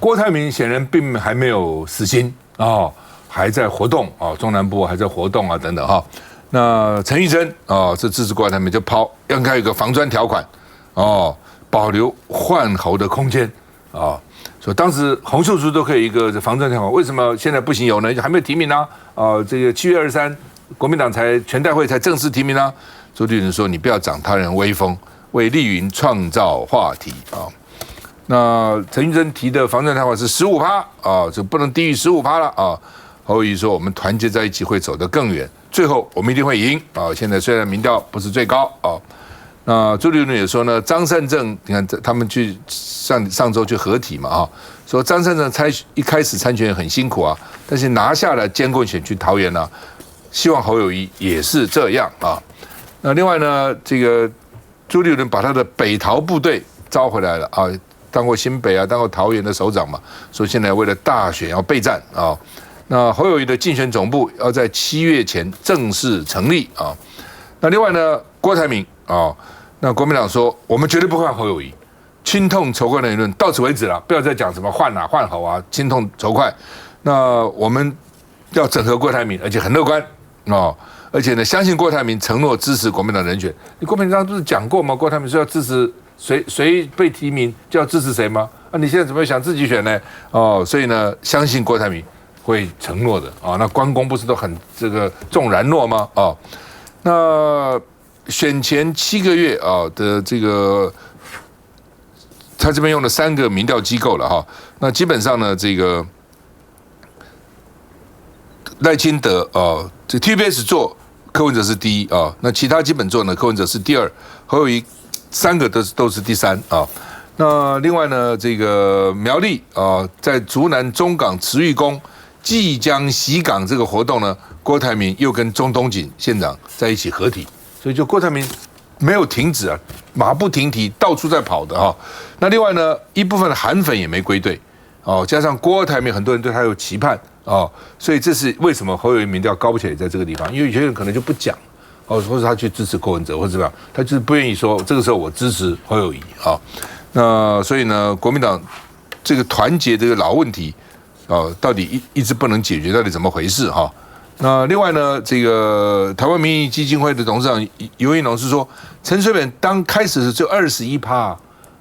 郭台铭显然并还没有死心哦，还在活动哦，中南部还在活动啊，等等哈。那陈玉珍哦，这支持郭台铭就抛，应该有个防专条款哦，保留换候的空间啊。所以当时洪秀柱都可以一个防专条款，为什么现在不行有呢？还没有提名啊？这个7月23，国民党才全代会才正式提名啊。周立伦说：“你不要长他人威风，为丽云创造话题啊。”那陈玉珍提的防专条款是15%啊，就不能低于15%了啊。侯友宜说：“我们团结在一起会走得更远，最后我们一定会赢啊！”现在虽然民调不是最高啊，那周立伦也说呢，张善政，你看他们去上周去合体嘛啊，说张善政一开始参选很辛苦啊，但是拿下了监共选区桃园呢，希望侯友宜也是这样啊。那另外呢，这个周立伦把他的北桃部队招回来了啊。当过新北啊，当过桃园的首长嘛，说现在为了大选要备战啊。那侯友宜的竞选总部要在7月前正式成立啊。那另外呢，郭台铭啊，那国民党说我们绝对不换侯友宜，亲痛仇快的言论到此为止了，不要再讲什么换侯啊，亲痛仇快。那我们要整合郭台铭，而且很乐观啊，而且呢，相信郭台铭承诺支持国民党人选。你国民党不是讲过吗？郭台铭说要支持。谁被提名就要支持谁吗？啊，你现在怎么想自己选呢？哦，所以呢，相信郭台铭会承诺的啊。那关公不是都很这个重然诺吗？哦，那选前7个月啊的这个，他这边用了3个民调机构了哈。那基本上呢，这个赖清德啊，这 TBS 做柯文哲是第1啊，那其他基本做呢，柯文哲是第2，侯友宜。3个都是第3啊。那另外呢，这个苗栗啊，在竹南中港慈玉宫即将洗港这个活动呢，郭台铭又跟钟东锦县长在一起合体，所以就郭台铭没有停止啊，马不停蹄，到处在跑的哈。那另外呢，一部分的韩粉也没归队哦，加上郭台铭很多人对他有期盼哦，所以这是为什么侯友宜民调高不起来在这个地方，因为有些人可能就不讲。或者他去支持柯文哲，或者怎么样，他就是不愿意说这个时候我支持侯友宜啊。那所以呢，国民党这个团结这个老问题啊，到底一直不能解决，到底怎么回事哈？那另外呢，这个台湾民意基金会的董事长尤益农是说，陈水扁当开始是只有21%，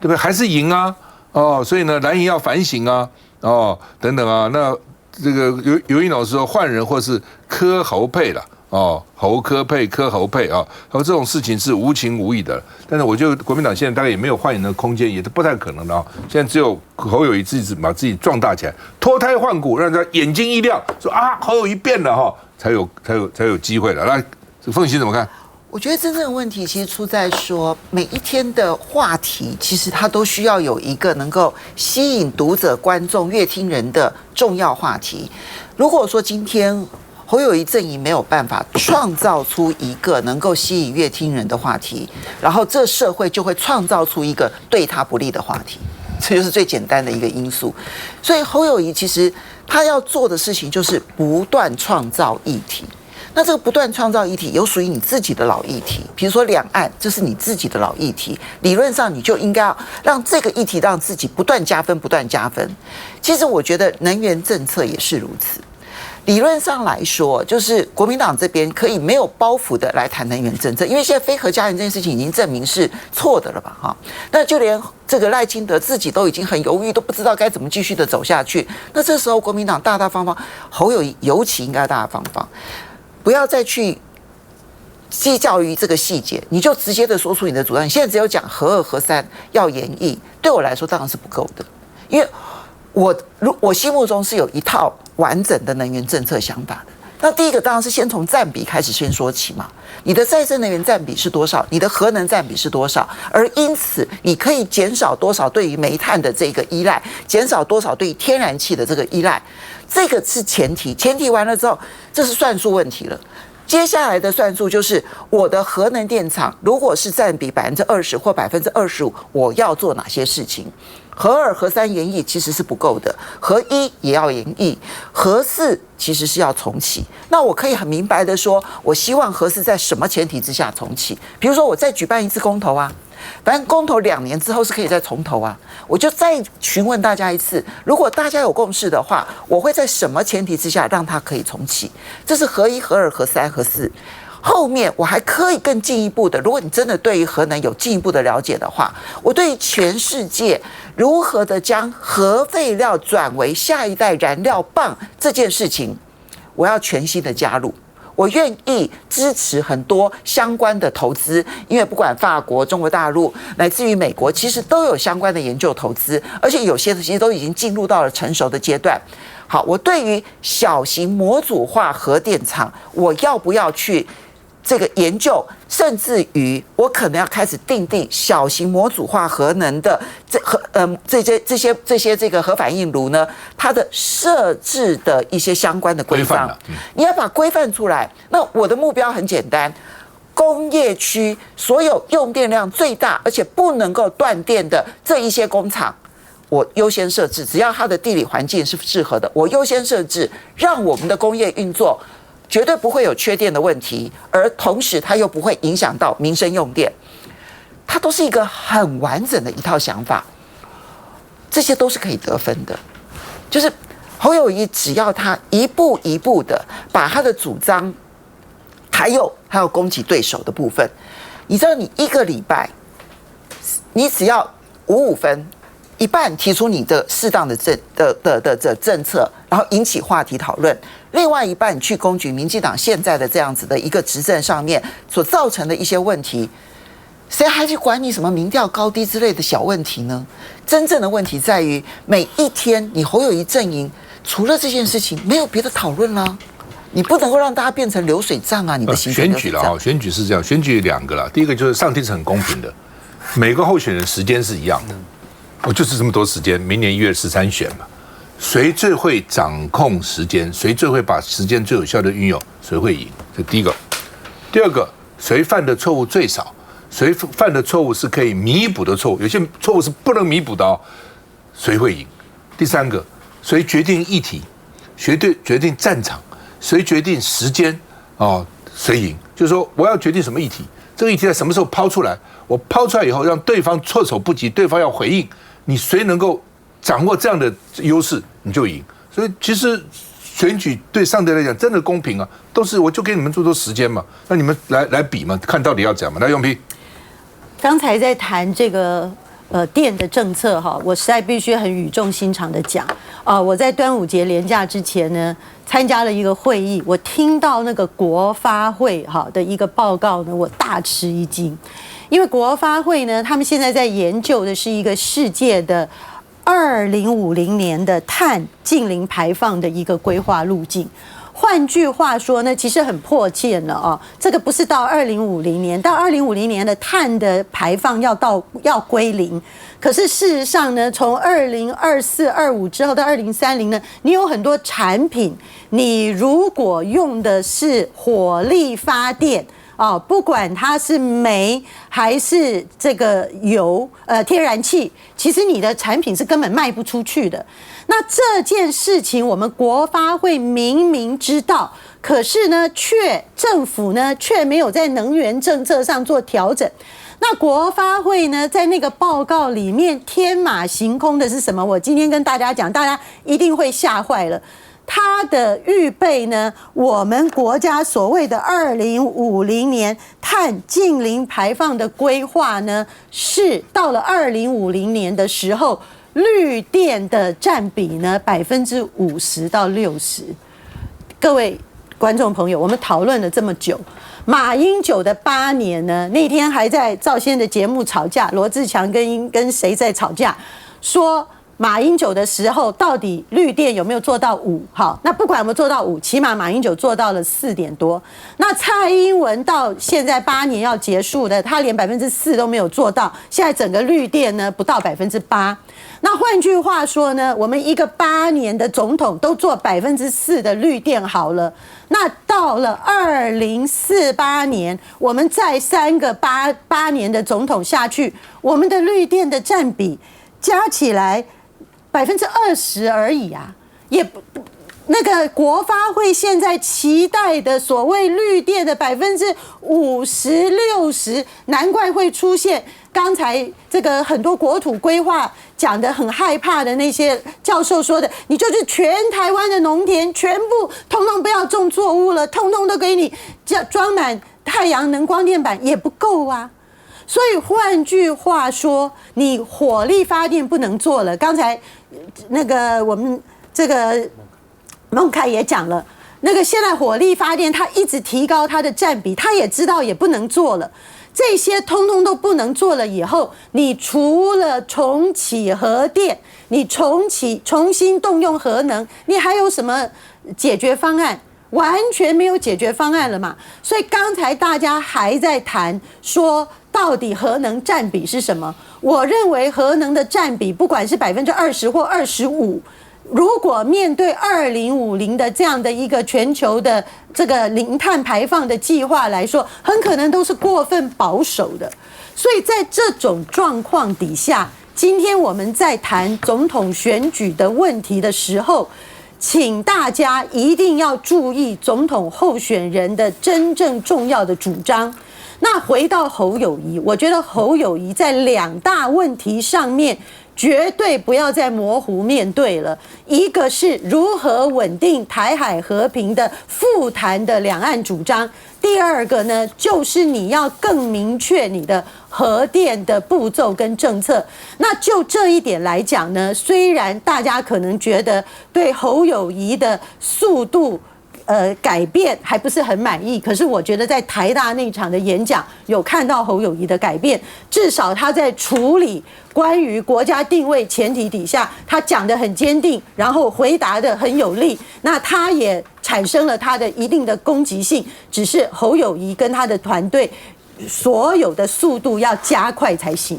对不对？还是赢啊？哦，所以呢，蓝营要反省啊，哦，等等啊。那这个尤益农是说换人或是柯侯配了。哦，侯柯配柯侯配啊，和这种事情是无情无义的。但是我觉得国民党现在大概也没有换人的空间，也是不太可能的啊。现在只有侯友宜自己把自己壮大起来，脱胎换骨，让人家眼睛一亮，说啊，侯友宜变了哈，才有机会了。那凤馨怎么看？我觉得真正的问题其实出在说，每一天的话题其实它都需要有一个能够吸引读者、观众、乐听人的重要话题。如果说今天侯友宜阵营没有办法创造出一个能够吸引乐听人的话题，然后这社会就会创造出一个对他不利的话题，这就是最简单的一个因素。所以侯友宜其实他要做的事情就是不断创造议题。那这个不断创造议题有属于你自己的老议题，比如说两岸，这是你自己的老议题，理论上你就应该要让这个议题让自己不断加分，不断加分。其实我觉得能源政策也是如此。理论上来说，就是国民党这边可以没有包袱的来谈能源政策，因为现在非核家园这件事情已经证明是错的了吧？哈，那就连这个赖清德自己都已经很犹豫，都不知道该怎么继续的走下去。那这时候国民党大大方方，侯友宜尤其应该大大方方，不要再去计较于这个细节，你就直接的说出你的主张。你现在只有讲核2、核3要延役，对我来说当然是不够的，因为我心目中是有一套完整的能源政策想法的。那第一个当然是先从占比开始先说起嘛，你的再生能源占比是多少，你的核能占比是多少，而因此你可以减少多少对于煤炭的这个依赖，减少多少对于天然气的这个依赖，这个是前提。前提完了之后，这是算术问题了。接下来的算术就是我的核能电厂如果是占比20%或25%，我要做哪些事情？核2、核3延役其实是不够的，核1也要延役，核4其实是要重启。那我可以很明白的说，我希望核4在什么前提之下重启？比如说我再举办一次公投啊，反正公投2年之后是可以再重投啊。我就再询问大家一次，如果大家有共识的话，我会在什么前提之下让它可以重启？这是核1、核2、核3、核4。后面我还可以更进一步的，如果你真的对于核能有进一步的了解的话，我对于全世界如何的将核废料转为下一代燃料棒这件事情，我要全心的加入。我愿意支持很多相关的投资，因为不管法国、中国大陆，乃至于美国，其实都有相关的研究投资，而且有些其实都已经进入到了成熟的阶段。好，我对于小型模组化核电厂，我要不要去这个研究，甚至于我可能要开始订定小型模组化核能的这些这个核反应炉呢，它的设置的一些相关的规范，你要把规范出来。那我的目标很简单，工业区所有用电量最大而且不能够断电的这一些工厂，我优先设置，只要它的地理环境是适合的，我优先设置，让我们的工业运作绝对不会有缺电的问题，而同时它又不会影响到民生用电，它都是一个很完整的一套想法，这些都是可以得分的。就是侯友宜只要他一步一步的把他的主张，还有攻击对手的部分，你知道你1个礼拜，你只要55分。一半提出你的适当的政策，然后引起话题讨论；另外一半你去攻击民进党现在的这样子的一个执政上面所造成的一些问题，谁还去管你什么民调高低之类的小问题呢？真正的问题在于每一天你侯友宜阵营除了这件事情没有别的讨论啦，你不能够让大家变成流水账啊！你的行程选举了啊，选举是这样，选举2个了，第一个就是上天是很公平的，每个候选人时间是一样的。我就是这么多时间，明年1月13选嘛，谁最会掌控时间，谁最会把时间最有效的运用，谁会赢，这第一个。第二个，谁犯的错误最少，谁犯的错误是可以弥补的错误，有些错误是不能弥补的哦，谁会赢。第三个，谁决定议题，谁决定战场，谁决定时间哦，谁赢。就是说我要决定什么议题，这个议题在什么时候抛出来，我抛出来以后让对方措手不及，对方要回应，你谁能够掌握这样的优势，你就赢。所以其实选举对上帝来讲真的公平啊，都是我就给你们多时间嘛，那你们来比嘛，看到底要怎样嘛。来，永平，刚才在谈这个电的政策哈，我实在必须很语重心长的讲我在端午节连假之前呢，参加了一个会议，我听到那个国发会哈的一个报告呢，我大吃一惊，因为国发会呢，他们现在在研究的是一个世界的2050年的碳净零排放的一个规划路径。换句话说呢，其实很迫切了这个不是到2050年，到2050年的碳的排放要归零。可是事实上呢，从2024、25之后到2030呢，你有很多产品，你如果用的是火力发电不管它是煤还是这个油天然气，其实你的产品是根本卖不出去的。那这件事情我们国发会明明知道，可是呢政府呢却没有在能源政策上做调整。那国发会呢在那个报告里面天马行空的是什么？我今天跟大家讲，大家一定会吓坏了。它的预备呢，我们国家所谓的2050年碳净零排放的规划呢，是到了2050年的时候，绿电的占比呢50%到60%。各位观众朋友，我们讨论了这么久，马英九的8年呢，那天还在赵先的节目吵架，罗志强跟谁在吵架，说马英九的时候，到底绿电有没有做到5？好，那不管有没有做到5，起码马英九做到了4点多。那蔡英文到现在8年要结束的，他连4%都没有做到。现在整个绿电呢不到8%。那换句话说呢，我们一个8年的总统都做4%的绿电好了。那到了2048年，我们再3个8年的总统下去，我们的绿电的占比加起来20%而已啊，也那个国发会现在期待的所谓绿电的50%、60%，难怪会出现刚才这个很多国土规划讲的很害怕的那些教授说的，你就是全台湾的农田全部通通不要种作物了，通通都给你装满太阳能光电板也不够啊。所以换句话说，你火力发电不能做了。刚才那个我们这个孟凯也讲了，那个现在火力发电它一直提高它的占比，他也知道也不能做了。这些通通都不能做了以后，你除了重启核电，你重新动用核能，你还有什么解决方案？完全没有解决方案了嘛。所以刚才大家还在谈说，到底核能占比是什么？我认为核能的占比，不管是20%或25%。如果面对2050的这样的一个全球的这个零碳排放的计划来说，很可能都是过分保守的。所以在这种状况底下，今天我们在谈总统选举的问题的时候，请大家一定要注意总统候选人的真正重要的主张。那回到侯友宜，我觉得侯友宜在2大问题上面绝对不要再模糊面对了。一个是如何稳定台海和平的复谈的两岸主张，第二个呢，就是你要更明确你的核电的步骤跟政策。那就这一点来讲呢，虽然大家可能觉得对侯友宜的速度改变还不是很满意，可是我觉得在台大那场的演讲有看到侯友宜的改变，至少他在处理关于国家定位前提底下，他讲得很坚定，然后回答得很有力，那他也产生了他的一定的攻击性，只是侯友宜跟他的团队所有的速度要加快才行。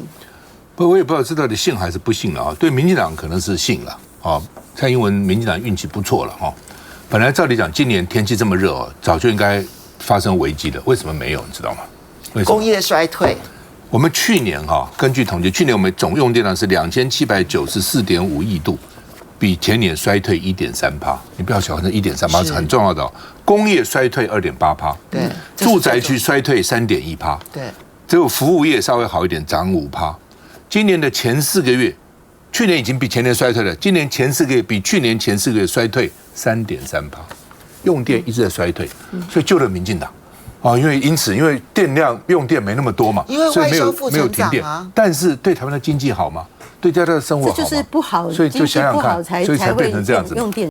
不，我也不知道这到底信还是不信了啊。对民进党可能是信了啊，蔡英文民进党运气不错了哈。本来照理讲，今年天气这么热，早就应该发生危机了，为什么没有？你知道吗？为什么？工业衰退。我们去年根据统计，去年我们总用电量是2794.5亿度，比前年衰退1.3%。你不要小看这1.3%，是很重要的哦。工业衰退2.8%，对，住宅区衰退3.1%，对，只有服务业稍微好一点，涨5%。今年的前4个月，去年已经比前年衰退了，今年前4个月比去年前4个月衰退3.3%，用电一直在衰退，所以救了民进党啊，因为电量用电没那么多嘛，因为所以没有停电啊。但是对台湾的经济好吗？对大家的生活好吗？这就是不好，所以就想想看，所以才变成这样子。用电。